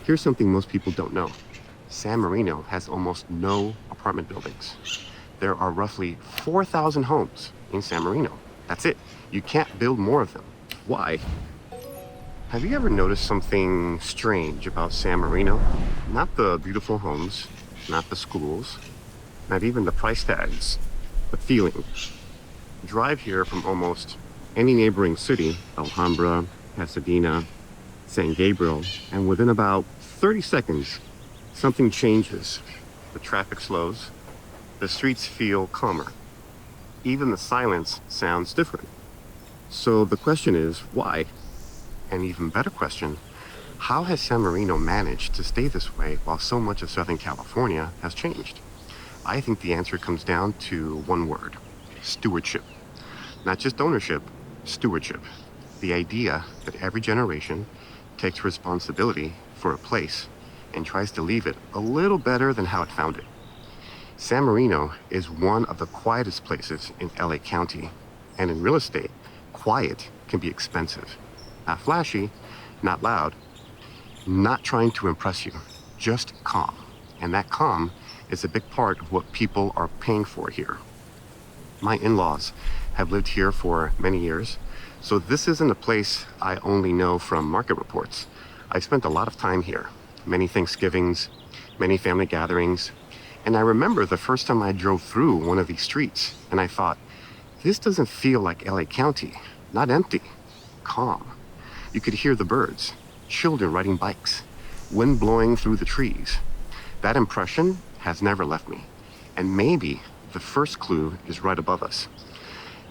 Here's something most people don't know. San Marino has almost no apartment buildings. There are roughly 4,000 homes in San Marino. That's it. You can't build more of them. Why? Have you ever noticed something strange about San Marino? Not the beautiful homes, not the schools, not even the price tags, the feeling. Drive here from almost any neighboring city, Alhambra, Pasadena, San Gabriel, and within about 30 seconds, something changes. The traffic slows, the streets feel calmer. Even the silence sounds different. So the question is, why? An even better question, how has San Marino managed to stay this way while so much of Southern California has changed? I think the answer comes down to one word: stewardship. Not just ownership, stewardship. The idea that every generation takes responsibility for a place and tries to leave it a little better than how it found it. San Marino is one of the quietest places in LA County, and in real estate, quiet can be expensive. Not flashy, not loud, not trying to impress you, just calm. And that calm is a big part of what people are paying for here. My in-laws have lived here for many years, so this isn't a place I only know from market reports. I spent a lot of time here, many Thanksgivings, many family gatherings, and I remember the first time I drove through one of these streets, and I thought, this doesn't feel like LA County, not empty, calm. You could hear the birds, children riding bikes, wind blowing through the trees. That impression has never left me, and maybe the first clue is right above us.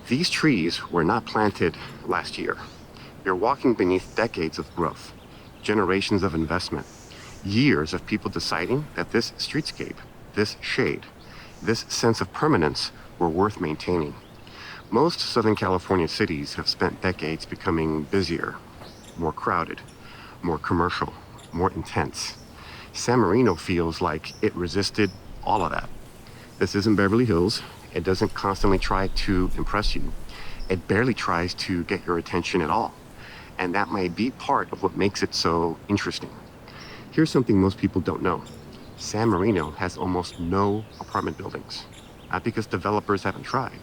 These trees were not planted last year. You're walking beneath decades of growth, generations of investment, years of people deciding that this streetscape, this shade, this sense of permanence were worth maintaining. Most Southern California cities have spent decades becoming busier, more crowded, more commercial, more intense. San Marino feels like it resisted all of that. This isn't Beverly Hills. It doesn't constantly try to impress you. It barely tries to get your attention at all. And that might be part of what makes it so interesting. Here's something most people don't know. San Marino has almost no apartment buildings. Not because developers haven't tried,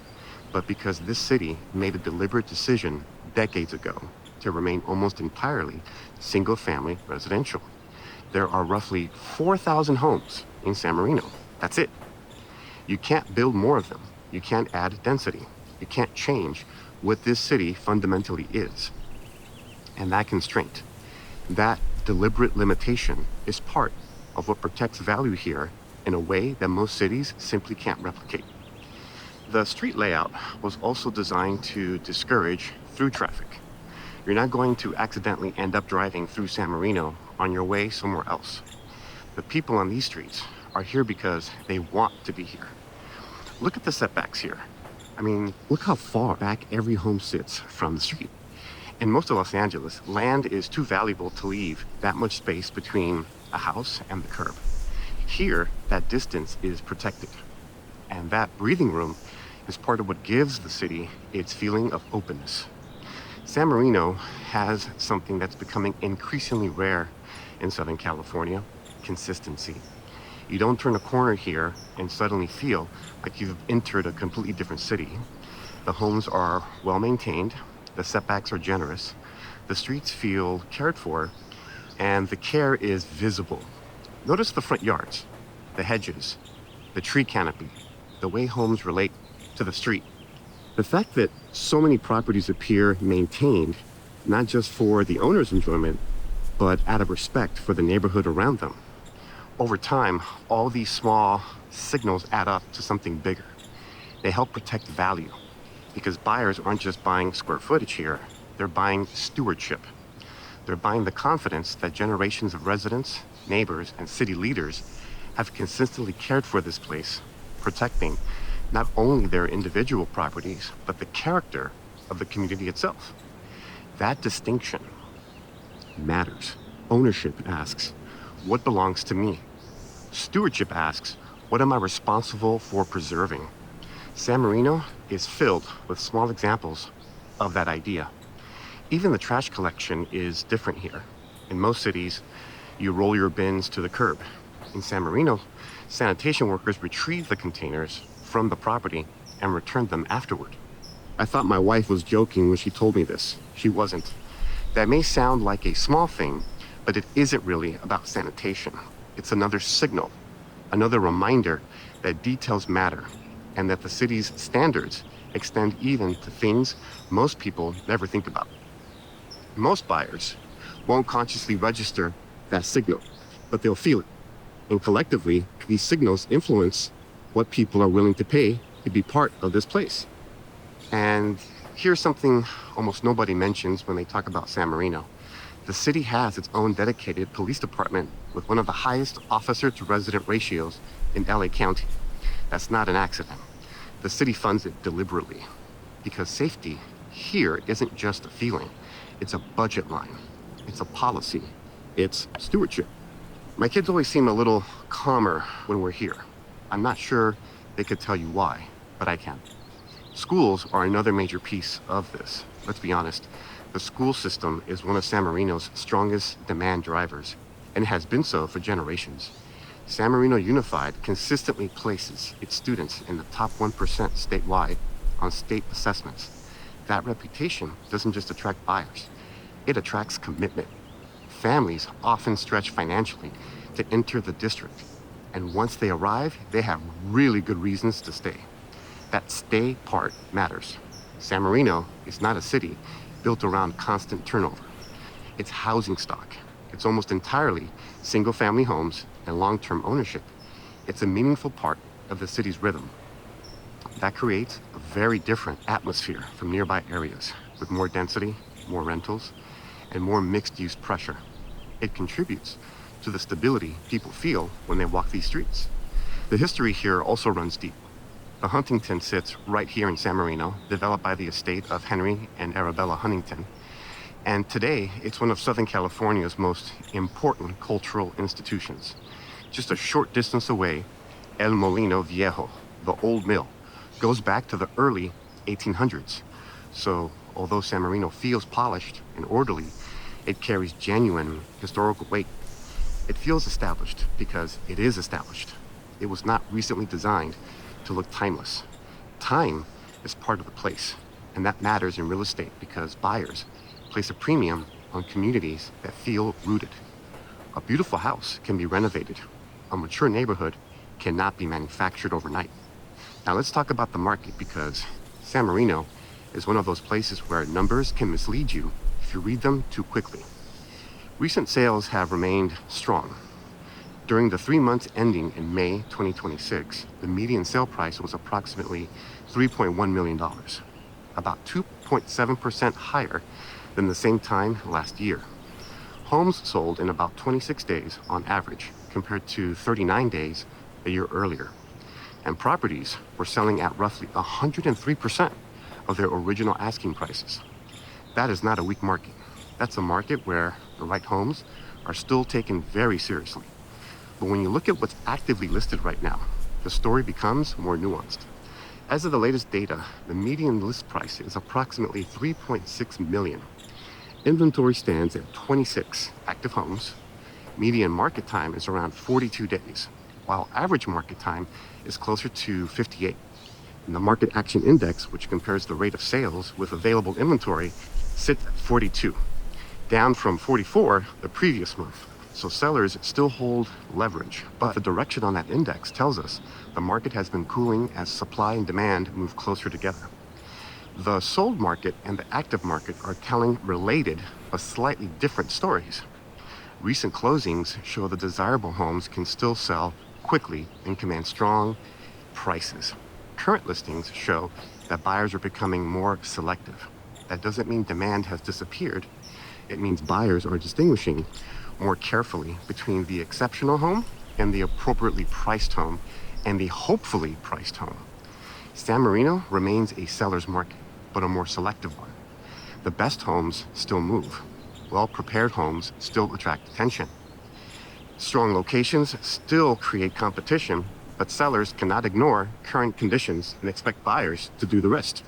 but because this city made a deliberate decision decades ago to remain almost entirely single-family residential. There are roughly 4,000 homes in San Marino. That's it. You can't build more of them. You can't add density. You can't change what this city fundamentally is. And that constraint, that deliberate limitation, is part of what protects value here in a way that most cities simply can't replicate. The street layout was also designed to discourage through traffic. You're not going to accidentally end up driving through San Marino on your way somewhere else. The people on these streets are here because they want to be here. Look at the setbacks here. I mean, look how far back every home sits from the street. In most of Los Angeles, land is too valuable to leave that much space between a house and the curb. Here, that distance is protected. And that breathing room is part of what gives the city its feeling of openness. San Marino has something that's becoming increasingly rare in Southern California: consistency. You don't turn a corner here and suddenly feel like you've entered a completely different city. The homes are well maintained, the setbacks are generous, the streets feel cared for, and the care is visible. Notice the front yards, the hedges, the tree canopy, the way homes relate to the street. The fact that so many properties appear maintained, not just for the owner's enjoyment, but out of respect for the neighborhood around them. Over time, all these small signals add up to something bigger. They help protect value, because buyers aren't just buying square footage here, they're buying stewardship. They're buying the confidence that generations of residents, neighbors, and city leaders have consistently cared for this place, protecting not only their individual properties, but the character of the community itself. That distinction matters. Ownership asks, what belongs to me? Stewardship asks, what am I responsible for preserving? San Marino is filled with small examples of that idea. Even the trash collection is different here. In most cities, You roll your bins to the curb. In San Marino, sanitation workers retrieve the containers from the property and return them afterward. I thought my wife was joking when she told me this. She wasn't. That may sound like a small thing, but it isn't really about sanitation. It's another signal, another reminder that details matter and that the city's standards extend even to things most people never think about. Most buyers won't consciously register that signal, but they'll feel it. And collectively, these signals influence what people are willing to pay to be part of this place. And here's something almost nobody mentions when they talk about San Marino. The city has its own dedicated police department with one of the highest officer-to-resident ratios in LA County. That's not an accident. The city funds it deliberately because safety here isn't just a feeling. It's a budget line. It's a policy. It's stewardship. My kids always seem a little calmer when we're here. I'm not sure they could tell you why, but I can. Schools are another major piece of this. Let's be honest. The school system is one of San Marino's strongest demand drivers, and has been so for generations. San Marino Unified consistently places its students in the top 1% statewide on state assessments. That reputation doesn't just attract buyers, it attracts commitment. Families often stretch financially to enter the district, and once they arrive, they have really good reasons to stay. That stay part matters. San Marino is not a city built around constant turnover. It's housing stock. It's almost entirely single-family homes and long-term ownership. It's a meaningful part of the city's rhythm. That creates a very different atmosphere from nearby areas with more density, more rentals, and more mixed-use pressure. It contributes to the stability people feel when they walk these streets. The history here also runs deep. The Huntington sits right here in San Marino, developed by the estate of Henry and Arabella Huntington. And today, it's one of Southern California's most important cultural institutions. Just a short distance away, El Molino Viejo, the old mill, goes back to the early 1800s. So, although San Marino feels polished and orderly, it carries genuine historical weight. It feels established because it is established. It was not recently designed to look timeless. Time is part of the place, and that matters in real estate because buyers place a premium on communities that feel rooted. A beautiful house can be renovated. A mature neighborhood cannot be manufactured overnight. Now let's talk about the market because San Marino is one of those places where numbers can mislead you if you read them too quickly. Recent sales have remained strong. During the 3 months ending in May 2026, the median sale price was approximately $3.1 million, about 2.7% higher than the same time last year. Homes sold in about 26 days on average, compared to 39 days a year earlier. And properties were selling at roughly 103% of their original asking prices. That is not a weak market. That's a market where the right homes are still taken very seriously. But when you look at what's actively listed right now, the story becomes more nuanced. As of the latest data, the median list price is approximately $3.6 million. Inventory stands at 26 active homes. Median market time is around 42 days, while average market time is closer to 58. And the Market Action Index, which compares the rate of sales with available inventory, sits at 42, down from 44 the previous month. So sellers still hold leverage, but the direction on that index tells us the market has been cooling as supply and demand move closer together. The sold market and the active market are telling related but slightly different stories. Recent closings show the desirable homes can still sell quickly and command strong prices. Current listings show that buyers are becoming more selective. That doesn't mean demand has disappeared. It means buyers are distinguishing more carefully between the exceptional home and the appropriately priced home and the hopefully priced home. San Marino remains a seller's market, but a more selective one. The best homes still move. Well-prepared homes still attract attention. Strong locations still create competition, but sellers cannot ignore current conditions and expect buyers to do the rest.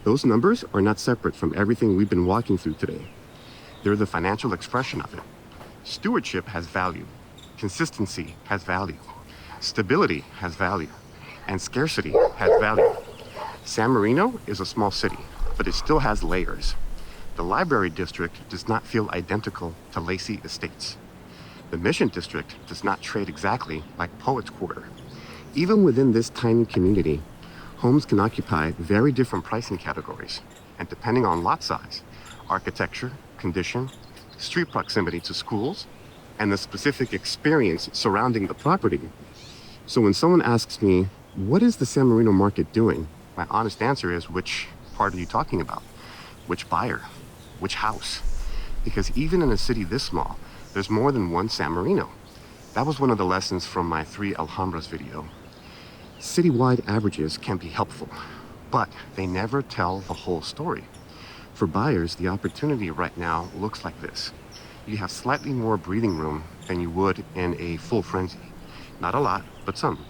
Those numbers are not separate from everything we've been walking through today. They're the financial expression of it. Stewardship has value. Consistency has value. Stability has value. And scarcity has value. San Marino is a small city, but it still has layers. The Library District does not feel identical to Lacey Estates. The Mission District does not trade exactly like Poets Quarter. Even within this tiny community, homes can occupy very different pricing categories, and depending on lot size, architecture, condition, street proximity to schools, and the specific experience surrounding the property. So when someone asks me, what is the San Marino market doing? My honest answer is, which part are you talking about? Which buyer? Which house? Because even in a city this small, there's more than one San Marino. That was one of the lessons from my 3 Alhambras video. Citywide averages can be helpful, but they never tell the whole story. For buyers, the opportunity right now looks like this. You have slightly more breathing room than you would in a full frenzy. Not a lot, but some.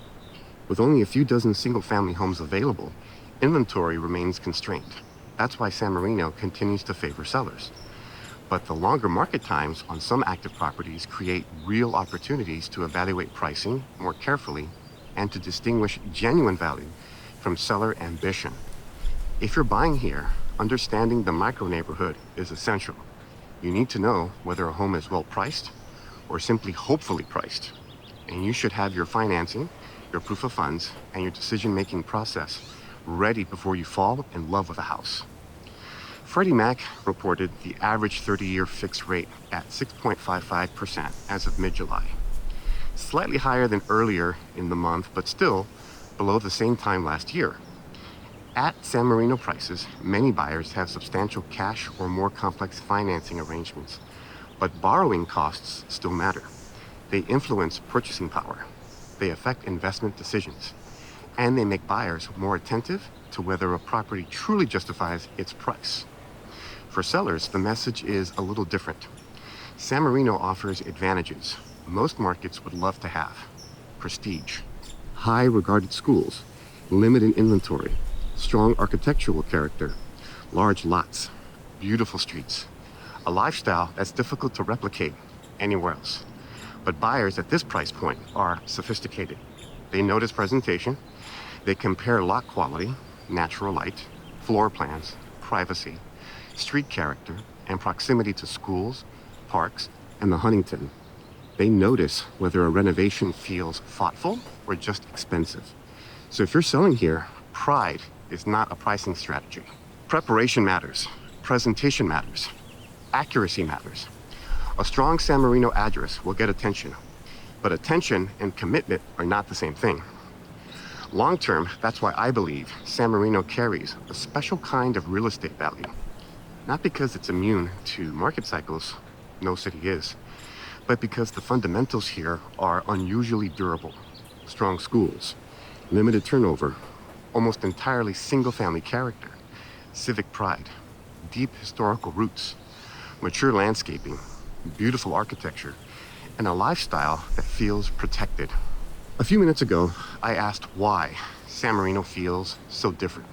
With only a few dozen single-family homes available, inventory remains constrained. That's why San Marino continues to favor sellers. But the longer market times on some active properties create real opportunities to evaluate pricing more carefully and to distinguish genuine value from seller ambition. If you're buying here, understanding the micro-neighborhood is essential. You need to know whether a home is well priced or simply hopefully priced. And you should have your financing, your proof of funds, and your decision-making process ready before you fall in love with a house. Freddie Mac reported the average 30-year fixed rate at 6.55% as of mid-July. Slightly higher than earlier in the month, but still below the same time last year. At San Marino prices, many buyers have substantial cash or more complex financing arrangements, but borrowing costs still matter. They influence purchasing power. They affect investment decisions, and they make buyers more attentive to whether a property truly justifies its price. For sellers, the message is a little different. San Marino offers advantages most markets would love to have. Prestige, high regarded schools, limited inventory, strong architectural character, large lots, beautiful streets, a lifestyle that's difficult to replicate anywhere else. But buyers at this price point are sophisticated. They notice presentation, they compare lot quality, natural light, floor plans, privacy, street character, and proximity to schools, parks, and the Huntington. They notice whether a renovation feels thoughtful or just expensive. So if you're selling here, pride is not a pricing strategy. Preparation matters, presentation matters, accuracy matters. A strong San Marino address will get attention, but attention and commitment are not the same thing. Long term, that's why I believe San Marino carries a special kind of real estate value. Not because it's immune to market cycles, no city is, but because the fundamentals here are unusually durable. Strong schools, limited turnover, almost entirely single-family character, civic pride, deep historical roots, mature landscaping, beautiful architecture, and a lifestyle that feels protected. A few minutes ago, I asked why San Marino feels so different.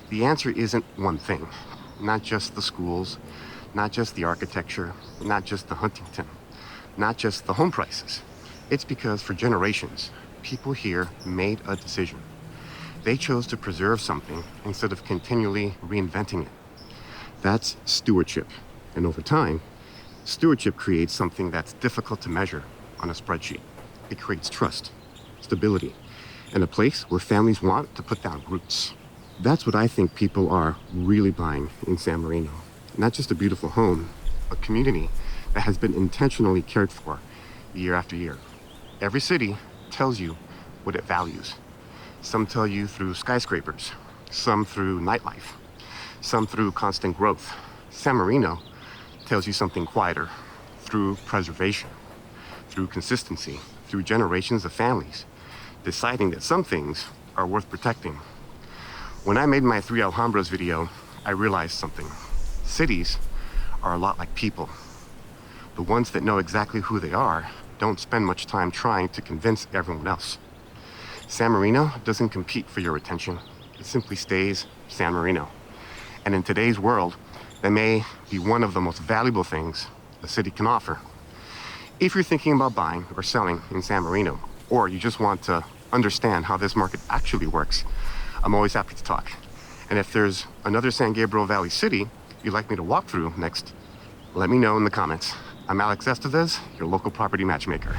The answer isn't one thing. Not just the schools, not just the architecture, not just the Huntington, not just the home prices. It's because for generations, people here made a decision. They chose to preserve something instead of continually reinventing it. That's stewardship. And over time, stewardship creates something that's difficult to measure on a spreadsheet. It creates trust, stability, and a place where families want to put down roots. That's what I think people are really buying in San Marino. Not just a beautiful home, a community that has been intentionally cared for year after year. Every city tells you what it values. Some tell you through skyscrapers, some through nightlife, some through constant growth. San Marino tells you something quieter, through preservation, through consistency, through generations of families, deciding that some things are worth protecting. When I made my 3 Alhambras video, I realized something. Cities are a lot like people. The ones that know exactly who they are don't spend much time trying to convince everyone else. San Marino doesn't compete for your attention. It simply stays San Marino. And in today's world, that may be one of the most valuable things a city can offer. If you're thinking about buying or selling in San Marino, or you just want to understand how this market actually works, I'm always happy to talk. And if there's another San Gabriel Valley city you'd like me to walk through next, let me know in the comments. I'm Alex Estevez, your local property matchmaker.